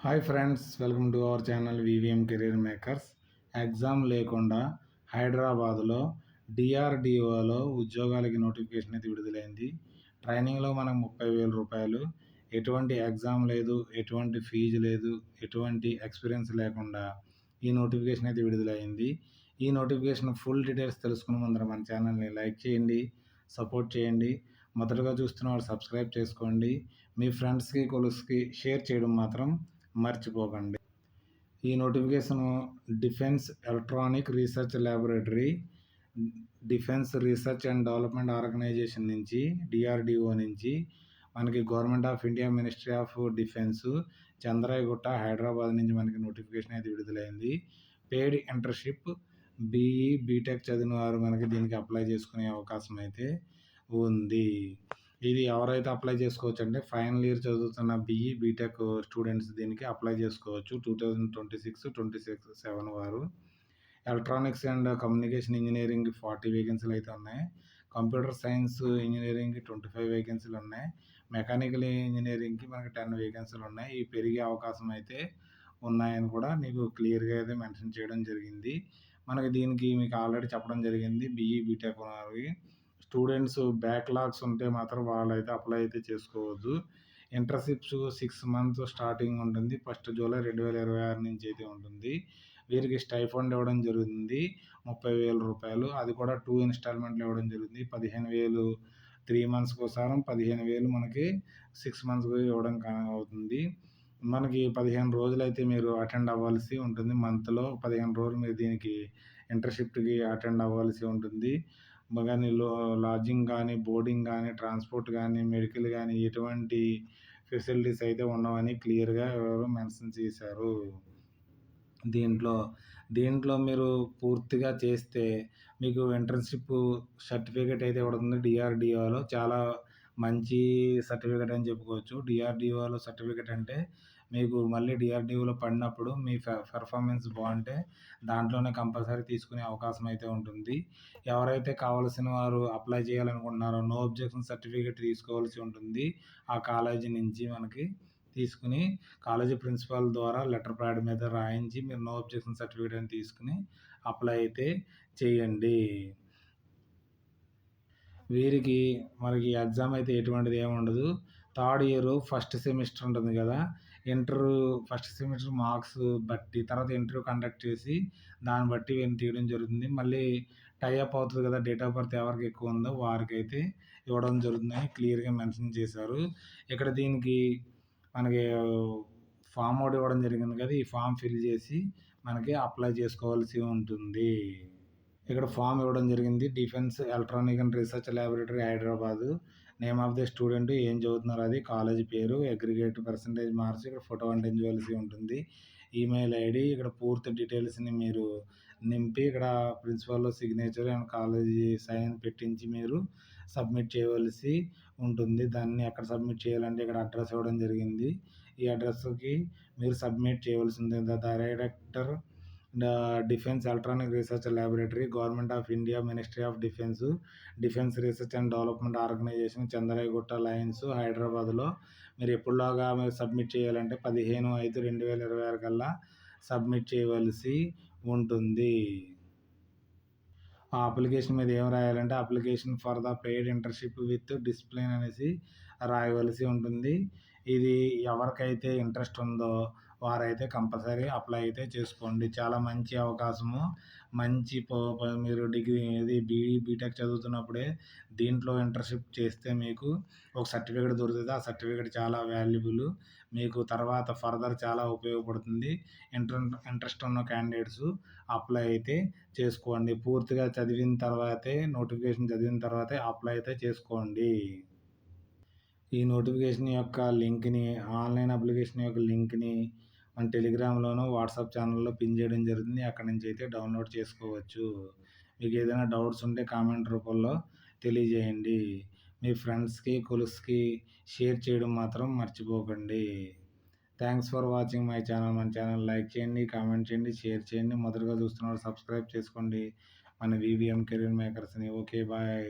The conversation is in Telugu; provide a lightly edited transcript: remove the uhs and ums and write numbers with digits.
Hi friends, welcome to our channel VVM career makers. Exam లేకుండా హైదరాబాద్లో డిఆర్డిఓలో ఉద్యోగాలకి నోటిఫికేషన్ అయితే విడుదలైంది. ట్రైనింగ్లో మనకు 30,000 రూపాయలు, ఎటువంటి ఎగ్జామ్ లేదు, ఎటువంటి ఫీజు లేదు, ఎటువంటి ఎక్స్పీరియన్స్ లేకుండా ఈ నోటిఫికేషన్ అయితే విడుదలైంది. ఈ నోటిఫికేషన్ ఫుల్ డీటెయిల్స్ తెలుసుకునే ముందర మన ఛానల్ని లైక్ చేయండి, సపోర్ట్ చేయండి. మొదటగా చూస్తున్న వాళ్ళు సబ్స్క్రైబ్ చేసుకోండి. మీ ఫ్రెండ్స్కి కొలీగ్స్కి షేర్ చేయడం మాత్రం మర్చిపోకండి. ఈ notification defence electronic research laboratory, defence research and development organisation నుంచి, డిఆర్డిఓ నుంచి మనకి government of India ministry of defence Chandrayangutta Hyderabad నుంచి మనకి నోటిఫికేషన్ అయితే విడుదలైంది. పెయిడ్ ఇంటర్న్షిప్ బీఈ బీటెక్ చదివిన వారు మనకి దీనికి అప్లై చేసుకునే అవకాశం అయితే ఉంది. ఇది ఎవరైతే అప్లై చేసుకోవచ్చు అంటే ఫైనల్ ఇయర్ చదువుతున్న బీఈ బీటెక్ స్టూడెంట్స్ దీనికి అప్లై చేసుకోవచ్చు. 2026-27 వారు. ఎలక్ట్రానిక్స్ అండ్ కమ్యూనికేషన్ ఇంజనీరింగ్ 40 వేకెన్సీలు అయితే ఉన్నాయి. కంప్యూటర్ సైన్స్ ఇంజనీరింగ్ 25 వేకెన్సీలు ఉన్నాయి. మెకానికల్ ఇంజనీరింగ్కి మనకి 10 వేకెన్సీలు ఉన్నాయి. ఇవి పెరిగే అవకాశం అయితే ఉన్నాయని కూడా మీకు క్లియర్గా అయితే మెన్షన్ చేయడం జరిగింది. మనకి దీనికి మీకు ఆల్రెడీ చెప్పడం జరిగింది. బీఈ బీటెక్ వారికి స్టూడెంట్స్ బ్యాక్లాగ్స్ ఉంటే మాత్రం వాళ్ళైతే అప్లై అయితే చేసుకోవద్దు. ఇంటర్న్షిప్స్ 6 మంత్స్ స్టార్టింగ్ ఉంటుంది. 1 జూలై 2026 నుంచి అయితే ఉంటుంది. వీరికి స్టైఫండ్ ఇవ్వడం జరుగుతుంది 30,000 రూపాయలు. అది కూడా 2 ఇన్స్టాల్మెంట్లు ఇవ్వడం జరుగుతుంది. 15,000 3 మంత్స్కి ఒకసారి, 15,000 మనకి 6 మంత్స్కి ఇవ్వడం అవుతుంది. మనకి 15 రోజులైతే మీరు అటెండ్ అవ్వాల్సి ఉంటుంది. మంత్లో 15 రోజులు మీరు దీనికి ఇంటర్న్షిప్కి అటెండ్ అవ్వాల్సి ఉంటుంది. కానీ లాడ్జింగ్ కానీ, బోర్డింగ్ కానీ, ట్రాన్స్పోర్ట్ కానీ, మెడికల్ కానీ ఎటువంటి ఫెసిలిటీస్ అయితే ఉండవని క్లియర్గా ఎవరు మెన్షన్ చేశారు. దీంట్లో మీరు పూర్తిగా చేస్తే మీకు ఇంటర్న్షిప్ సర్టిఫికేట్ అయితే ఇవ్వబడుతుంది. డిఆర్డిఓలో చాలా మంచి సర్టిఫికేట్ అని చెప్పుకోవచ్చు. డిఆర్డిఓలో సర్టిఫికేట్ అంటే మీకు మళ్ళీ డిఆర్డిఓలో పడినప్పుడు మీ పెర్ఫార్మెన్స్ బాగుంటే దాంట్లోనే కంపల్సరీ తీసుకునే అవకాశం అయితే ఉంటుంది. ఎవరైతే కావాల్సిన వారు అప్లై చేయాలనుకుంటున్నారో నో అబ్జెక్షన్ సర్టిఫికేట్ తీసుకోవాల్సి ఉంటుంది. ఆ కాలేజీ నుంచి మనకి తీసుకుని కాలేజీ ప్రిన్సిపాల్ ద్వారా లెటర్ ప్యాడ్ మీద రాయించి మీరు నో అబ్జెక్షన్ సర్టిఫికేట్ అని తీసుకుని అప్లై అయితే చేయండి. వీరికి మనకి ఎగ్జామ్ అయితే ఎటువంటిది ఏమి ఉండదు. థర్డ్ ఇయర్ ఫస్ట్ సెమిస్టర్ ఉంటుంది కదా, ఫస్ట్ సెమిస్టర్ మార్క్స్ బట్టి తర్వాత ఇంటర్వ్యూ కండక్ట్ చేసి దాన్ని బట్టి వీళ్ళని తీయడం జరుగుతుంది. మళ్ళీ టైఅప్ అవుతుంది కదా, డేట్ ఆఫ్ బర్త్ ఎవరికి ఎక్కువ ఉందో వారికైతే ఇవ్వడం జరుగుతుందని క్లియర్గా మెన్షన్ చేశారు. ఇక్కడ దీనికి మనకి ఫామ్ ఒకటి ఇవ్వడం జరిగింది కదా, ఈ ఫామ్ ఫిల్ చేసి మనకి అప్లై చేసుకోవాల్సి ఉంటుంది. ఇక్కడ ఫామ్ ఇవ్వడం జరిగింది. Defence electronic and research laboratory Hyderabad. Name of the student, ఏం చదువుతున్నారు అది, కాలేజ్ పేరు, అగ్రిగేట్ పర్సంటేజ్ మార్క్స్ ఇక్కడ ఫోటో అంటించవలసి ఉంటుంది. ఈమెయిల్ ఐడి, ఇక్కడ పూర్తి డీటెయిల్స్ని మీరు నింపి ఇక్కడ principal signature and college sign పెట్టించి మీరు సబ్మిట్ చేయవలసి ఉంటుంది. దాన్ని ఎక్కడ సబ్మిట్ చేయాలంటే ఇక్కడ అడ్రస్ ఇవ్వడం జరిగింది. ఈ అడ్రస్కి మీరు సబ్మిట్ చేయవలసి ఉంటుంది. The director defence electronic research laboratory, government of India ministry of defence research and development organisation, Chandrayangutta lines, హైదరాబాద్లో. మీరు ఎప్పుడులాగా మీరు సబ్మిట్ చేయాలంటే 15/5/2026 కల్లా సబ్మిట్ చేయవలసి ఉంటుంది. ఆ అప్లికేషన్ మీద ఏం రాయాలంటే application for the paid internship with discipline అనేసి రాయవలసి ఉంటుంది. ఇది ఎవరికైతే ఇంట్రెస్ట్ ఉందో వారైతే కంపల్సరీ అప్లై అయితే చేసుకోండి. చాలా మంచి అవకాశము. మంచి మీరు డిగ్రీ ఇది బీటెక్ చదువుతున్నప్పుడే దీంట్లో ఇంటర్న్షిప్ చేస్తే మీకు ఒక సర్టిఫికేట్ దొరుకుతుంది. ఆ సర్టిఫికేట్ చాలా వాల్యుబుల్, మీకు తర్వాత ఫర్దర్ చాలా ఉపయోగపడుతుంది. ఇంట్రెస్ట్ ఉన్న క్యాండిడేట్స్ అప్లై అయితే చేసుకోండి. పూర్తిగా చదివిన తర్వాతే, నోటిఫికేషన్ చదివిన తర్వాతే అప్లై అయితే చేసుకోండి. ఈ నోటిఫికేషన్ యొక్క లింక్ని, ఆన్లైన్ అప్లికేషన్ యొక్క లింక్ని మన టెలిగ్రామ్లోనూ వాట్సాప్ ఛానల్లో పిన్ చేయడం జరుగుతుంది. అక్కడి నుంచి అయితే డౌన్లోడ్ చేసుకోవచ్చు. మీకు ఏదైనా డౌట్స్ ఉంటే కామెంట్ రూపంలో తెలియజేయండి. మీ ఫ్రెండ్స్కి కొలీగ్స్కి షేర్ చేయడం మాత్రం మర్చిపోకండి. Thanks for watching my channel. మన ఛానల్ లైక్ చేయండి, కామెంట్ చేయండి, షేర్ చేయండి. మొదటగా చూస్తున్నారు సబ్స్క్రైబ్ చేసుకోండి మన వివిఎం కెరీర్ మేకర్స్ని. Okay, bye.